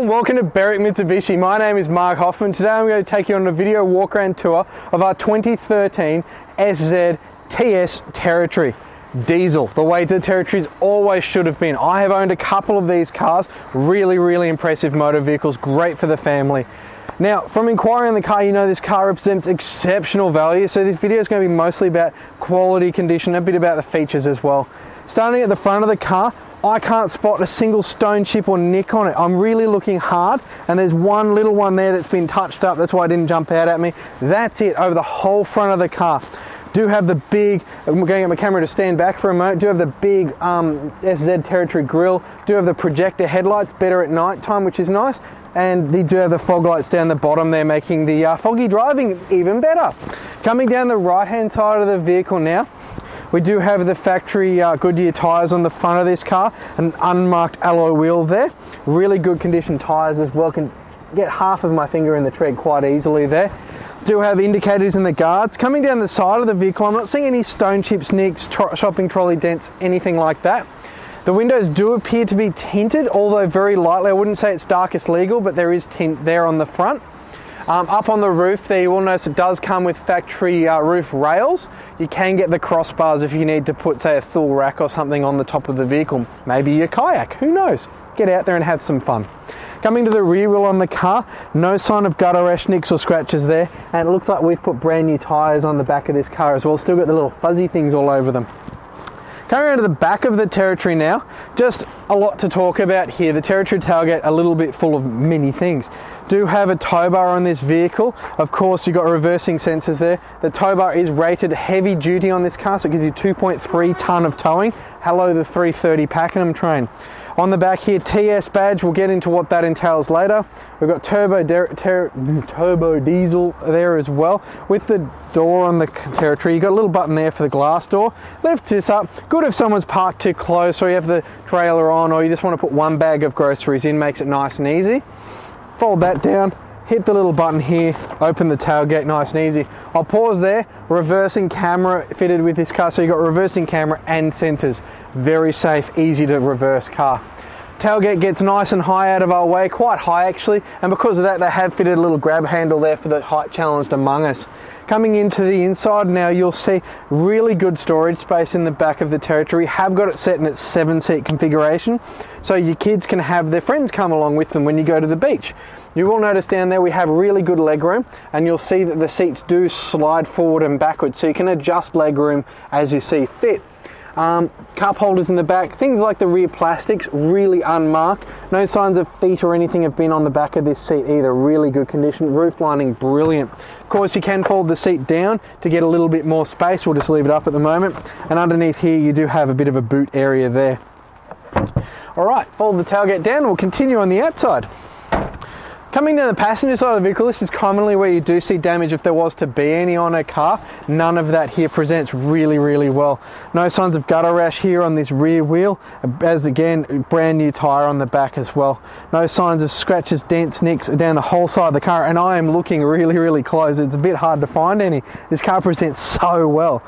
and welcome to Berwick Mitsubishi. My name is Mark Hoffman. Today I'm going to take you on a video walk around tour of our 2013 SZ TS Territory. Diesel, the way the Territories always should have been. I have owned a couple of these cars, really impressive motor vehicles, great for the family. Now, from inquiring on the car, you know this car represents exceptional value, so this video is going to be mostly about quality, condition, a bit about the features as well. Starting at the front of the car, I can't spot a single stone chip or nick on it. I'm really looking hard, and there's one little one there that's been touched up, that's why it didn't jump out at me. That's it, over the whole front of the car. Do have the big, I'm going to get my camera to stand back for a moment, do have the big SZ Territory grille, do have the projector headlights, better at night time, which is nice, and they do have the fog lights down the bottom there, making the foggy driving even better. Coming down the right hand side of the vehicle now, we do have the factory Goodyear tyres on the front of this car, an unmarked alloy wheel there, really good condition tyres as well, can get half of my finger in the tread quite easily there. Do have indicators in the guards. Coming down the side of the vehicle, I'm not seeing any stone chips, nicks, shopping trolley dents, anything like that. The windows do appear to be tinted, although very lightly. I wouldn't say it's darkest legal, but there is tint there on the front. Up on the roof there, you will notice it does come with factory roof rails. You can get the crossbars if you need to put, say, a Thule rack or something on the top of the vehicle. Maybe your kayak, who knows? Get out there and have some fun. Coming to the rear wheel on the car, no sign of gutter rash, nicks or scratches there, and it looks like we've put brand new tyres on the back of this car as well. Still got the little fuzzy things all over them. Coming around to the back of the Territory now, just a lot to talk about here. The Territory tailgate, a little bit full of many things. Do have a tow bar on this vehicle. Of course, you've got reversing sensors there. The tow bar is rated heavy duty on this car, so it gives you 2.3 tonne of towing. Hello, the 330 Pakenham train. On the back here, TS badge, we'll get into what that entails later. We've got turbo diesel there as well. With the door on the Territory, you've got a little button there for the glass door. Lifts this up. Good if someone's parked too close, or you have the trailer on, or you just want to put one bag of groceries in, makes it nice and easy. Fold that down, hit the little button here, open the tailgate nice and easy. I'll pause there. Reversing camera fitted with this car, so you've got reversing camera and sensors. Very safe, easy to reverse car. Tailgate gets nice and high out of our way, quite high actually, and because of that they have fitted a little grab handle there for the height challenged among us. Coming into the inside now, you'll see really good storage space in the back of the Territory. We have got it set in its 7-seat configuration, so your kids can have their friends come along with them when you go to the beach. You will notice down there we have really good leg room, and you'll see that the seats do slide forward and backwards, so you can adjust leg room as you see fit. Cup holders in the back, things like the rear plastics, really unmarked. No signs of feet or anything have been on the back of this seat either. Really good condition. Roof lining, brilliant. Of course, you can fold the seat down to get a little bit more space. We'll just leave it up at the moment. And underneath here, you do have a bit of a boot area there. All right, fold the tailgate down. We'll continue on the outside. Coming down the passenger side of the vehicle, this is commonly where you do see damage if there was to be any on a car. None of that here presents really well. No signs of gutter rash here on this rear wheel, as again, brand new tyre on the back as well. No signs of scratches, dents, nicks down the whole side of the car, and I am looking really close. It's a bit hard to find any. This car presents so well.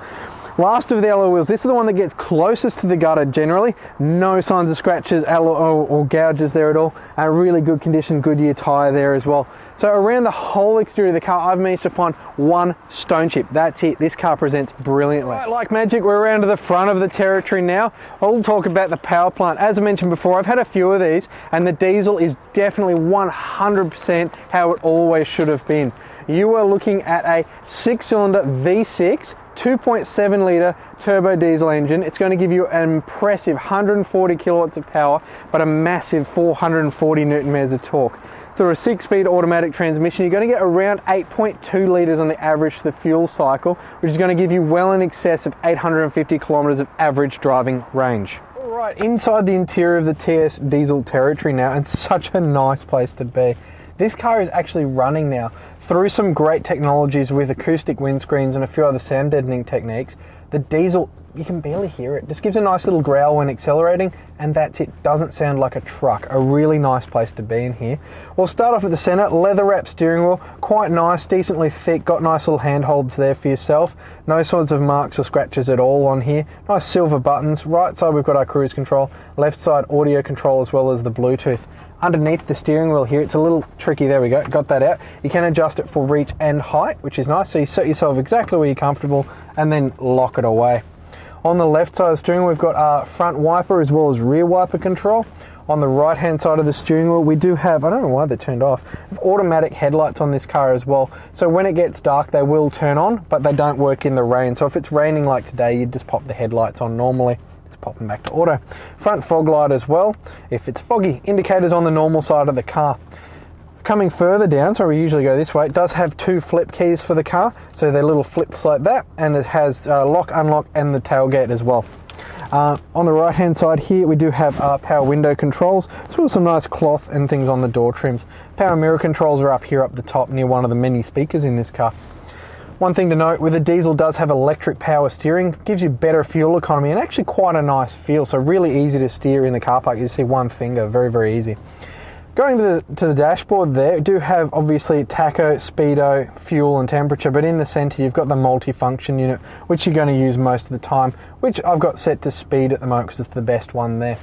Last of the alloy wheels, this is the one that gets closest to the gutter generally. No signs of scratches or gouges there at all. A really good condition Goodyear tyre there as well. So around the whole exterior of the car, I've managed to find one stone chip. That's it. This car presents brilliantly. Right, like magic, we're around to the front of the Territory now. I'll talk about the power plant. As I mentioned before, I've had a few of these, and the diesel is definitely 100% how it always should have been. You are looking at a 6-cylinder V6, 2.7 litre turbo diesel engine. It's going to give you an impressive 140 kilowatts of power, but a massive 440 newton meters of torque. Through a 6-speed automatic transmission, you're going to get around 8.2 litres on the average to the fuel cycle, which is going to give you well in excess of 850 kilometres of average driving range. Alright, inside the interior of the TS Diesel Territory now, and such a nice place to be. This car is actually running now through some great technologies with acoustic windscreens and a few other sound deadening techniques. The diesel, you can barely hear it. Just gives a nice little growl when accelerating, and that's it. Doesn't sound like a truck. A really nice place to be in here. We'll start off at the center. Leather wrap steering wheel, quite nice, decently thick, got nice little handholds there for yourself. No sorts of marks or scratches at all on here. Nice silver buttons. Right side we've got our cruise control, left side audio control as well as the Bluetooth. underneath the steering wheel here. It's a little tricky. There we go, got that out. You can adjust it for reach and height, which is nice. So you set yourself exactly where you're comfortable and then lock it away. On the left side of the steering wheel, we've got our front wiper as well as rear wiper control. On the right hand side of the steering wheel, we do have, I don't know why they're turned off, automatic headlights on this car as well. So when it gets dark, they will turn on, but they don't work in the rain. So if it's raining like today, you just pop the headlights on normally. Just pop them back to auto. Front fog light as well. If it's foggy, indicators on the normal side of the car. Coming further down, so we usually go this way, it does have 2 flip keys for the car. So they're little flips like that, and it has lock, unlock, and the tailgate as well. On the right hand side here, we do have power window controls, as well as some nice cloth and things on the door trims. Power mirror controls are up here up the top near one of the many speakers in this car. One thing to note, with the diesel does have electric power steering, gives you better fuel economy and actually quite a nice feel, so really easy to steer in the car park. You see one finger, very, very easy. Going to the dashboard there, do have obviously tacho, speedo, fuel and temperature, but in the center you've got the multi-function unit, which you're going to use most of the time, which I've got set to speed at the moment because it's the best one there.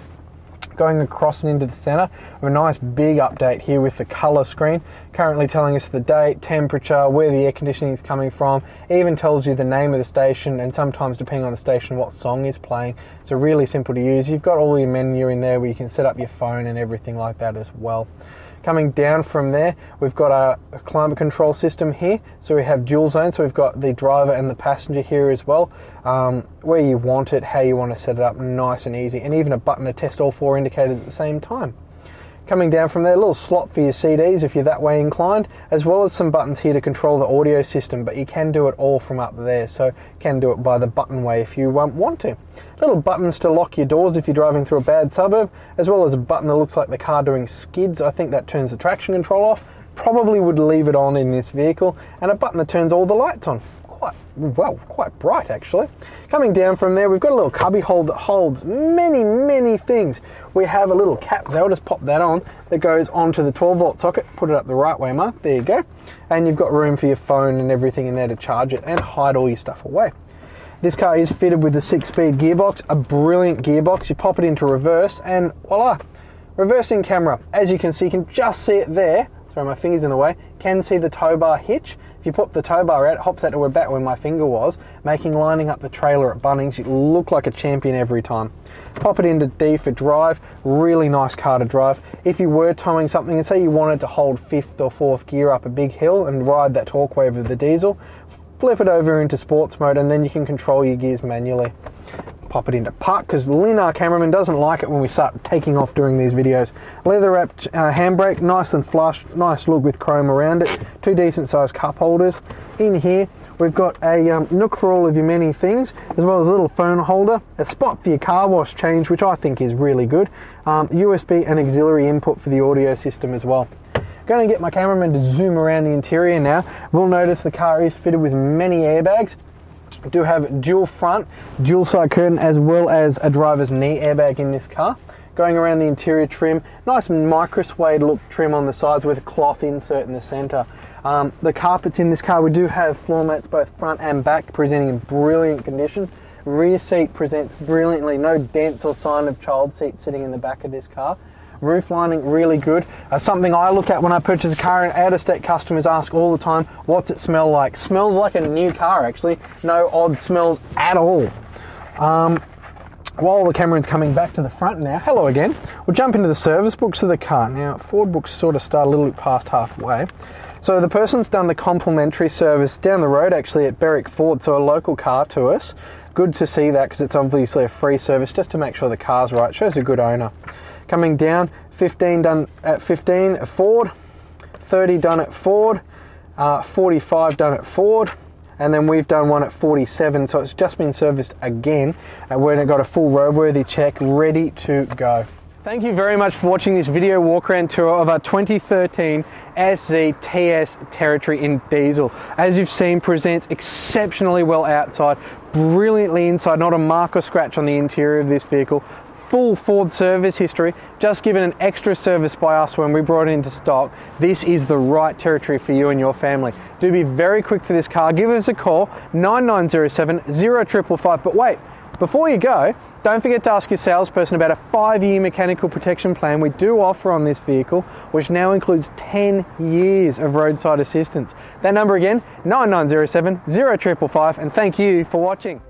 Going across and into the center, we have a nice big update here with the color screen, currently telling us the date, temperature, where the air conditioning is coming from, even tells you the name of the station, and sometimes depending on the station what song is playing. So really simple to use. You've got all your menu in there where you can set up your phone and everything like that as well. Coming down from there, we've got a climate control system here. So we have dual zone, so we've got the driver and the passenger here as well. Where you want it, how you want to set it up, nice and easy. And even a button to test all 4 indicators at the same time. Coming down from there, a little slot for your CDs if you're that way inclined, as well as some buttons here to control the audio system, but you can do it all from up there, so you can do it by the button way if you want to. Little buttons to lock your doors if you're driving through a bad suburb, as well as a button that looks like the car doing skids. I think that turns the traction control off. Probably would leave it on in this vehicle, and a button that turns all the lights on. Quite bright actually. Coming down from there, we've got a little cubby hole that holds many things. We have a little cap there, I'll just pop that on, that goes onto the 12-volt socket. Put it up the right way, Mark, there you go. And you've got room for your phone and everything in there to charge it and hide all your stuff away. This car is fitted with a 6-speed gearbox, a brilliant gearbox. You pop it into reverse and voila, reversing camera. As you can see, you can just see it there. Sorry, my finger's in the way. Can see the tow bar hitch. If you pop the tow bar out, it hops out to about where my finger was, making lining up the trailer at Bunnings you look like a champion every time. Pop it into D for drive, really nice car to drive. If you were towing something and say you wanted to hold 5th or 4th gear up a big hill and ride that torque wave of the diesel, flip it over into sports mode and then you can control your gears manually. Pop it into park, because Lynn, our cameraman, doesn't like it when we start taking off during these videos. Leather wrapped handbrake, nice and flush, nice look with chrome around it. 2 decent sized cup holders. In here we've got a nook for all of your many things, as well as a little phone holder, a spot for your car wash change, which I think is really good, USB and auxiliary input for the audio system as well. Going to get my cameraman to zoom around the interior now. We'll notice the car is fitted with many airbags. We do have dual front, dual side curtain, as well as a driver's knee airbag in this car. Going around the interior trim, nice micro suede look trim on the sides with a cloth insert in the center. The carpets in this car, we do have floor mats both front and back, presenting in brilliant condition. Rear seat presents brilliantly, no dents or sign of child seat sitting in the back of this car. Roof lining really good. Something I look at when I purchase a car, and out-of-state customers ask all the time, what's it smell like? Smells like a new car actually, no odd smells at all. While the camera's coming back to the front now, hello again, we'll jump into the service books of the car. Now, Ford books sort of start a little bit past halfway. So the person's done the complimentary service down the road actually at Berwick Ford, so a local car to us. Good to see that, because it's obviously a free service just to make sure the car's right. Shows a good owner. Coming down, 15 done at 15 at Ford, 30 done at Ford, 45 done at Ford, and then we've done one at 47, so it's just been serviced again, and we've got a full roadworthy check ready to go. Thank you very much for watching this video walk around tour of our 2013 SZ TS Territory in diesel. As you've seen, presents exceptionally well outside, brilliantly inside, not a mark or scratch on the interior of this vehicle. Full Ford service history, just given an extra service by us when we brought it into stock. This is the right Territory for you and your family. Do be very quick for this car. Give us a call, 9907 0555. But wait, before you go, Don't forget to ask your salesperson about a 5-year mechanical protection plan we do offer on this vehicle, which now includes 10 years of roadside assistance. That number again, 9907 0555, and thank you for watching.